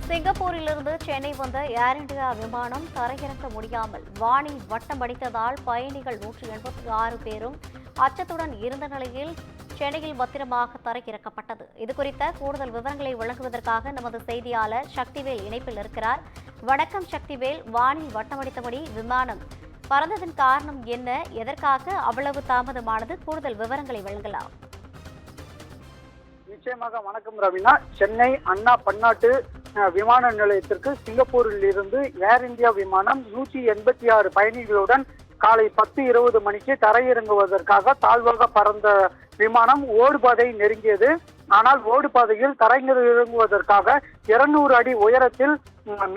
சிங்கப்பூரிலிருந்து சென்னை வந்த ஏர் இந்தியா விமானம் தரையிறங்க முடியாமல் வானில் வட்டம் அடித்ததால் பயணிகள் 186 பேரும் அச்சத்துடன் இருந்த நிலையில் சென்னையில் பத்திரமாக தரையிறக்கப்பட்டது. இதுகுறித்த கூடுதல் விவரங்களை வழங்குவதற்காக நமது செய்தியாளர் சக்திவேல் இணைப்பில் இருக்கிறார். வணக்கம் சக்திவேல், வானில் வட்டமடித்தபடி விமானம் பறந்ததன் காரணம் என்ன? எதற்காக அவ்வளவு தாமதமானது? கூடுதல் விவரங்களை வழங்கலாம். நிச்சயமாக. வணக்கம் ரவினா. சென்னை அண்ணா பன்னாட்டு விமான நிலையத்திற்கு சிங்கப்பூரில் இருந்து ஏர் இந்தியா விமானம் 186 பயணிகளுடன் காலை 10:20 மணிக்கு தரையிறங்குவதற்காக தாழ்வாக பறந்த விமானம் ஓடுபாதை நெருங்கியது. ஆனால் ஓடுபாதையில் தரையிறங்குவதற்காக 200 அடி உயரத்தில்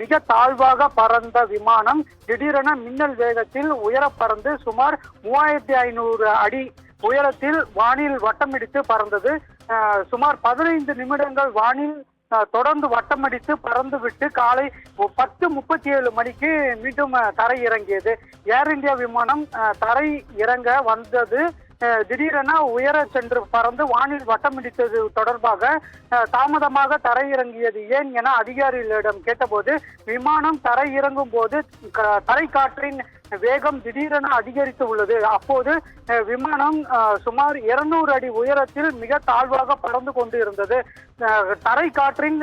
மிக தாழ்வாக பறந்த விமானம் திடீரென மின்னல் வேகத்தில் உயர பறந்து சுமார் 3500 அடி உயரத்தில் வானில் வட்டமிடித்து பறந்தது. சுமார் 15 நிமிடங்கள் வானில் தொடர்ந்து வட்டமடித்து பறந்துவிட்டு காலை 10:37 மணிக்கு மீண்டும் தரை இறங்கியது. ஏர் இந்தியா விமானம் தரை இறங்க வந்தது திடீரென உயர சென்று பறந்து வானில் வட்டமிடித்தது தொடர்பாக தாமதமாக தரையிறங்கியது ஏன் என அதிகாரிகளிடம் கேட்டபோது, விமானம் தரை இறங்கும் போது தரை காற்றின் வேகம் திடீரென அதிகரித்து உள்ளது. அப்போது விமானம் சுமார் 200 அடி உயரத்தில் மிக தாழ்வாக பறந்து கொண்டு இருந்தது. தரை காற்றின்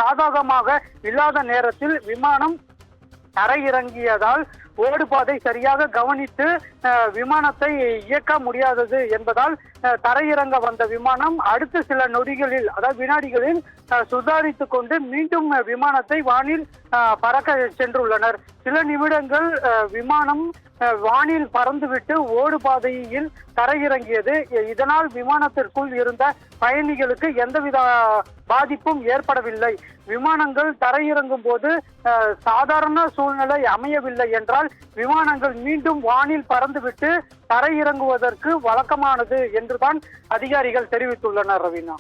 சாதகமாக இல்லாத நேரத்தில் விமானம் தரையிறங்கியதால் ஓடுபாதை சரியாக கவனித்து விமானத்தை இயக்க முடியாதது என்பதால் தரையிறங்க வந்த விமானம் அடுத்த சில நொடிகளில், அதாவது வினாடிகளில் சுதாரித்துக் கொண்டு மீண்டும் விமானத்தை வானில் பறக்க சென்றுள்ளனர். சில நிமிடங்கள் விமானம் வானில் பறந்துவிட்டு ஓடுபாதையில் தரையிறங்கியது. இதனால் விமானத்திற்குள் இருந்த பயணிகளுக்கு எந்தவித பாதிப்பும் ஏற்படவில்லை. விமானங்கள் தரையிறங்கும் போது சாதாரண சூழ்நிலை அமையவில்லை என்றால் விமானங்கள் மீண்டும் வானில் பறந்துவிட்டு தரையிறங்குவதற்கு வழக்கமானது என்றுதான் அதிகாரிகள் தெரிவித்துள்ளனர். ரவீனா,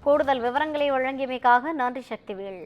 கூடுதல் விவரங்களை வழங்கியமைக்காக நன்றி சக்திவேல்.